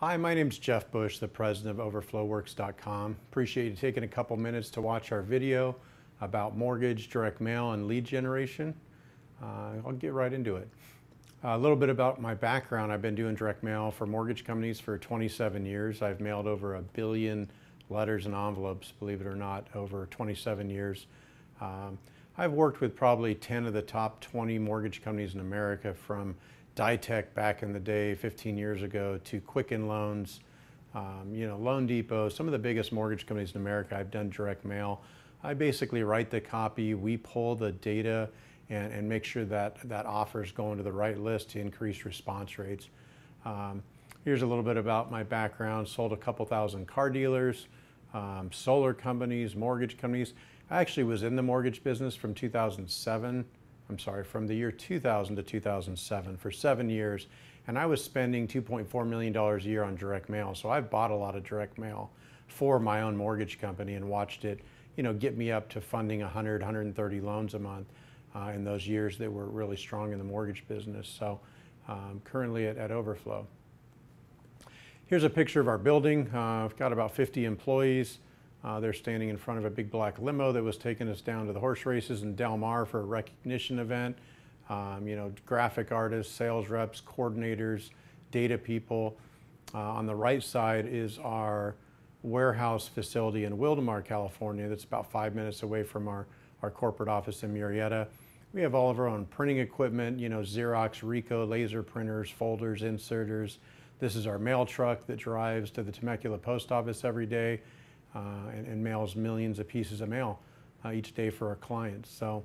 Hi, my name's Jeff Bush, the president of OverflowWorks.com. Appreciate you taking a couple minutes to watch our video about mortgage, direct mail, and lead generation. I'll get right into it. A little bit about my background. I've been doing direct mail for mortgage companies for 27 years. I've mailed over 1 billion letters and envelopes, believe it or not, over 27 years. I've worked with probably 10 of the top 20 mortgage companies in America, from Ditech back in the day, 15 years ago, to Quicken Loans, Loan Depot, some of the biggest mortgage companies in America. I've done direct mail. I basically write the copy, we pull the data, and make sure that offers go into the right list to increase response rates. Here's a little bit about my background. Sold a couple thousand car dealers, solar companies, mortgage companies. I actually was in the mortgage business from from the year 2000 to 2007 for 7 years, and I was spending $2.4 million a year on direct mail. So I've bought a lot of direct mail for my own mortgage company and watched it, get me up to funding 100, 130 loans a month in those years that were really strong in the mortgage business. So currently at Overflow. Here's a picture of our building. I've got about 50 employees. They're standing in front of a big black limo that was taking us down to the horse races in Del Mar for a recognition event. Graphic artists, sales reps, coordinators, data people. On the right side is our warehouse facility in Wildomar, California. That's about 5 minutes away from our corporate office in Murrieta. We have all of our own printing equipment, Xerox, Ricoh, laser printers, folders, inserters. This is our mail truck that drives to the Temecula post office every day. And mails millions of pieces of mail each day for our clients. So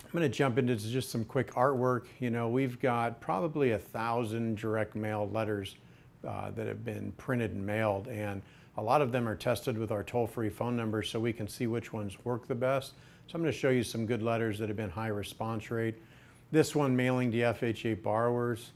I'm going to jump into just some quick artwork. We've got probably 1,000 direct mail letters that have been printed and mailed, and a lot of them are tested with our toll-free phone numbers so we can see which ones work the best. So I'm going to show you some good letters that have been high response rate. This one, mailing to FHA borrowers,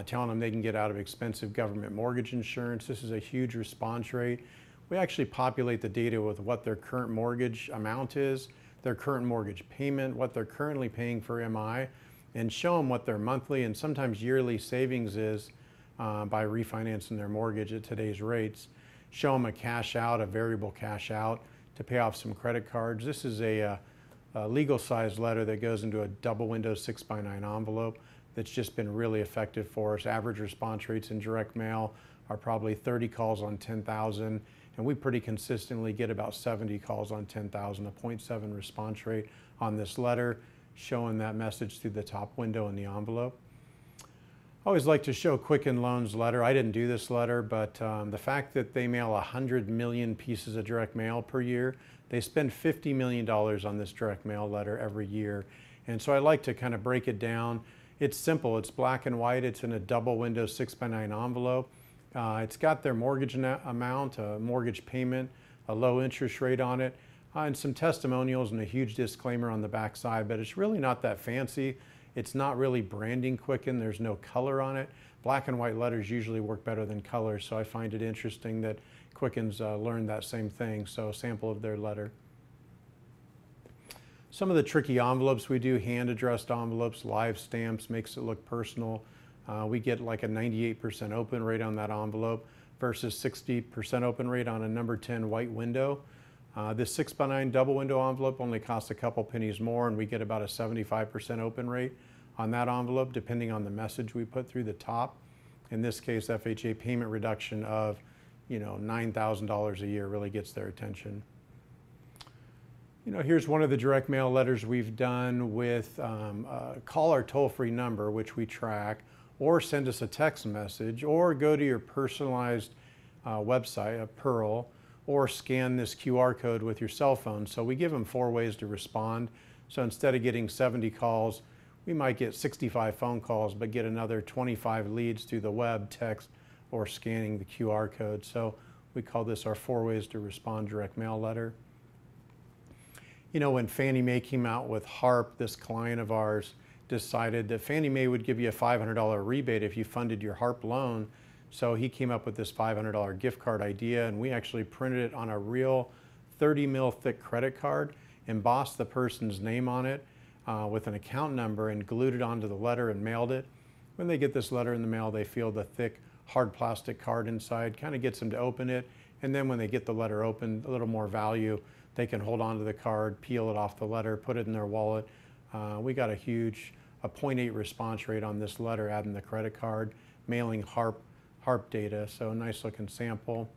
telling them they can get out of expensive government mortgage insurance. This is a huge response rate. We actually populate the data with what their current mortgage amount is, their current mortgage payment, what they're currently paying for MI, and show them what their monthly and sometimes yearly savings is by refinancing their mortgage at today's rates. Show them a cash out, a variable cash out to pay off some credit cards. This is a legal size letter that goes into a double window 6x9 envelope. That's just been really effective for us. Average response rates in direct mail are probably 30 calls on 10,000, and we pretty consistently get about 70 calls on 10,000, a 0.7 response rate on this letter, showing that message through the top window in the envelope. I always like to show Quicken Loans letter. I didn't do this letter, but the fact that they mail 100 million pieces of direct mail per year, they spend $50 million on this direct mail letter every year. And so I like to kind of break it down. It's simple, it's black and white, it's in a double window 6x9 envelope. It's got their mortgage amount, a mortgage payment, a low interest rate on it, and some testimonials and a huge disclaimer on the back side, but it's really not that fancy. It's not really branding Quicken, there's no color on it. Black and white letters usually work better than colors, so I find it interesting that Quicken's learned that same thing. So a sample of their letter. Some of the tricky envelopes we do, hand addressed envelopes, live stamps, makes it look personal. We get like a 98% open rate on that envelope versus 60% open rate on a number 10 white window. This 6x9 double window envelope only costs a couple pennies more, and we get about a 75% open rate on that envelope depending on the message we put through the top. In this case, FHA payment reduction of $9,000 a year really gets their attention. Here's one of the direct mail letters we've done with call our toll-free number, which we track, or send us a text message, or go to your personalized website, Pearl, or scan this QR code with your cell phone. So we give them 4 ways to respond. So instead of getting 70 calls, we might get 65 phone calls, but get another 25 leads through the web, text, or scanning the QR code. So we call this our 4 ways to respond direct mail letter. When Fannie Mae came out with HARP, this client of ours decided that Fannie Mae would give you a $500 rebate if you funded your HARP loan. So he came up with this $500 gift card idea, and we actually printed it on a real 30 mil thick credit card, embossed the person's name on it with an account number, and glued it onto the letter and mailed it. When they get this letter in the mail, they feel the thick hard plastic card inside, kind of gets them to open it. And then when they get the letter open, a little more value, they can hold on to the card, peel it off the letter, put it in their wallet. We got a 0.8 response rate on this letter, adding the credit card, mailing HARP data, so a nice looking sample.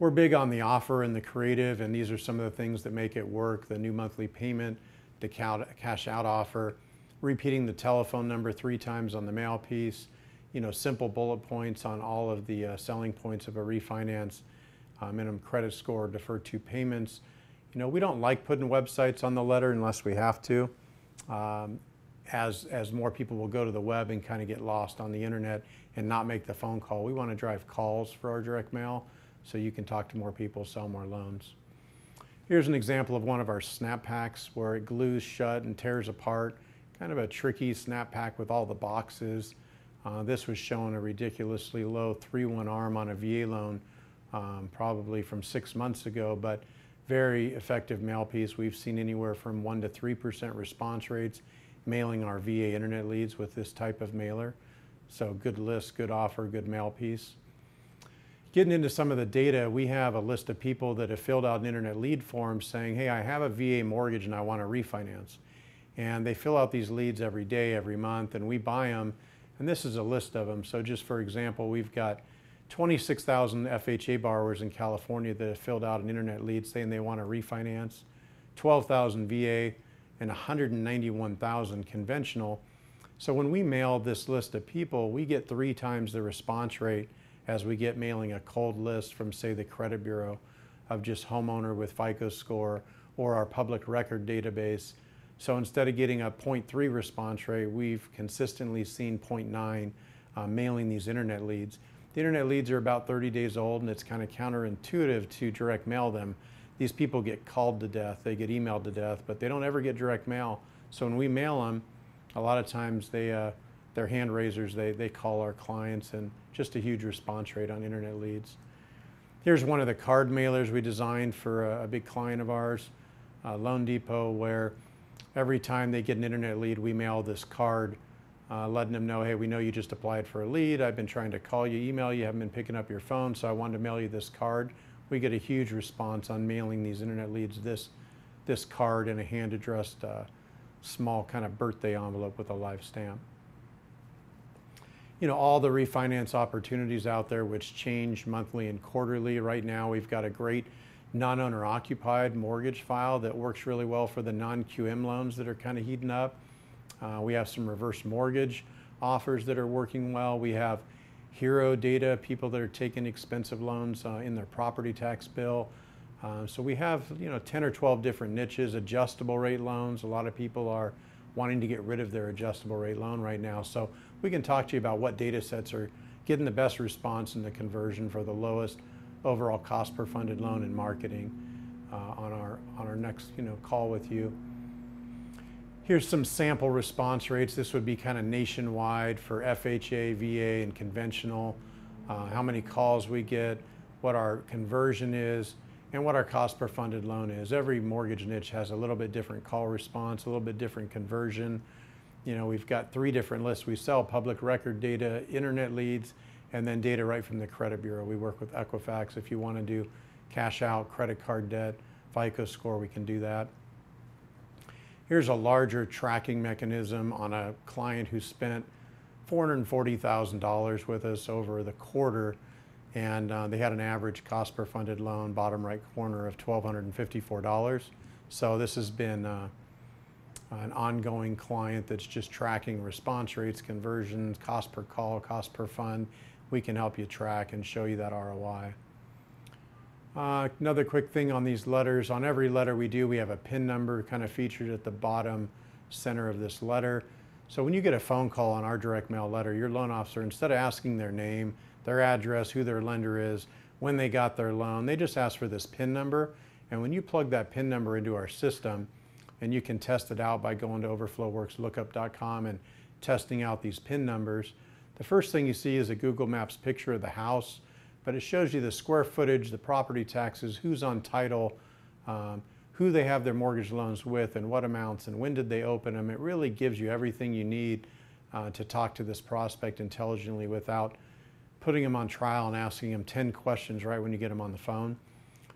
We're big on the offer and the creative, and these are some of the things that make it work. The new monthly payment, the cash out offer, repeating the telephone number 3 times on the mail piece, simple bullet points on all of the selling points of a refinance, minimum credit score, deferred 2 payments. We don't like putting websites on the letter unless we have to. As more people will go to the web and kind of get lost on the internet and not make the phone call. We want to drive calls for our direct mail so you can talk to more people, sell more loans. Here's an example of one of our snap packs where it glues shut and tears apart. Kind of a tricky snap pack with all the boxes. This was showing a ridiculously low 3-1 ARM on a VA loan, probably from 6 months ago, but very effective mail piece. We've seen anywhere from 1 to 3% response rates mailing our VA internet leads with this type of mailer. So good list, good offer, good mail piece. Getting into some of the data, we have a list of people that have filled out an internet lead form saying, hey, I have a VA mortgage and I want to refinance. And they fill out these leads every day, every month, and we buy them. And this is a list of them. So just for example, we've got 26,000 FHA borrowers in California that have filled out an internet lead saying they want to refinance, 12,000 VA, and 191,000 conventional. So when we mail this list of people, we get 3 times the response rate as we get mailing a cold list from, say, the credit bureau of just homeowner with FICO score or our public record database. So instead of getting a 0.3 response rate, we've consistently seen 0.9 mailing these internet leads. The internet leads are about 30 days old, and it's kind of counterintuitive to direct mail them. These people get called to death, they get emailed to death, but they don't ever get direct mail. So when we mail them, a lot of times they're hand raisers, they call our clients, and just a huge response rate on internet leads. Here's one of the card mailers we designed for a big client of ours, Loan Depot, where every time they get an internet lead, we mail this card, letting them know, hey, we know you just applied for a lead. I've been trying to call you, email you, haven't been picking up your phone, so I wanted to mail you this card. We get a huge response on mailing these internet leads this card in a hand-addressed small kind of birthday envelope with a live stamp. All the refinance opportunities out there, which change monthly and quarterly. Right now, we've got a great non-owner occupied mortgage file that works really well for the non-QM loans that are kind of heating up. We have some reverse mortgage offers that are working well. We have hero data, people that are taking expensive loans in their property tax bill. So we have 10 or 12 different niches. Adjustable rate loans. A lot of people are wanting to get rid of their adjustable rate loan right now. So we can talk to you about what data sets are getting the best response in the conversion for the lowest overall cost per funded loan in marketing on our next call with you. Here's some sample response rates. This would be kind of nationwide for FHA, VA, and conventional. How many calls we get, what our conversion is, and what our cost per funded loan is. Every mortgage niche has a little bit different call response, a little bit different conversion. We've got 3 different lists. We sell public record data, internet leads, and then data right from the credit bureau. We work with Equifax. If you want to do cash out, credit card debt, FICO score, we can do that. Here's a larger tracking mechanism on a client who spent $440,000 with us over the quarter, and they had an average cost per funded loan, bottom right corner, of $1,254. So this has been an ongoing client that's just tracking response rates, conversions, cost per call, cost per fund. We can help you track and show you that ROI. Another quick thing on these letters. On every letter we do, we have a PIN number kind of featured at the bottom center of this letter. So when you get a phone call on our direct mail letter, your loan officer, instead of asking their name, their address, who their lender is, when they got their loan, they just ask for this PIN number. And when you plug that PIN number into our system, and you can test it out by going to overflowworks lookup.com and testing out these PIN numbers, the first thing you see is a Google Maps picture of the house, but it shows you the square footage, the property taxes, who's on title, who they have their mortgage loans with, and what amounts, and when did they open them. It really gives you everything you need to talk to this prospect intelligently without putting them on trial and asking them 10 questions right when you get them on the phone.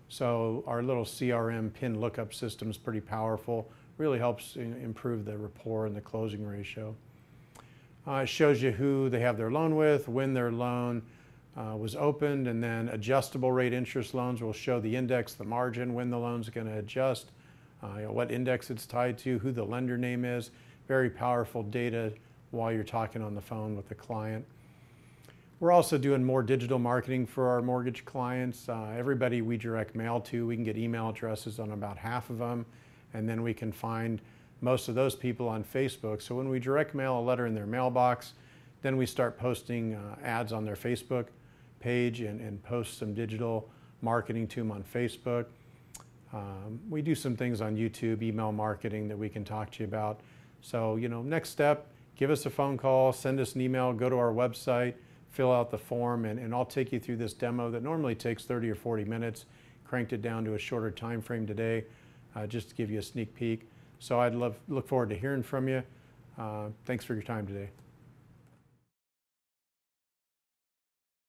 So our little CRM pin lookup system is pretty powerful, really helps improve the rapport and the closing ratio. It shows you who they have their loan with, when their loan was opened, and then adjustable rate interest loans will show the index, the margin, when the loan's going to adjust, what index it's tied to, who the lender name is. Very powerful data while you're talking on the phone with the client. We're also doing more digital marketing for our mortgage clients. Everybody we direct mail to, we can get email addresses on about half of them, and then we can find most of those people on Facebook. So when we direct mail a letter in their mailbox, then we start posting ads on their Facebook page and post some digital marketing to them on Facebook. We do some things on YouTube, email marketing that we can talk to you about. So, next step, give us a phone call, send us an email, go to our website, fill out the form, and I'll take you through this demo that normally takes 30 or 40 minutes. Cranked it down to a shorter time frame today, just to give you a sneak peek. So I'd look forward to hearing from you. Thanks for your time today.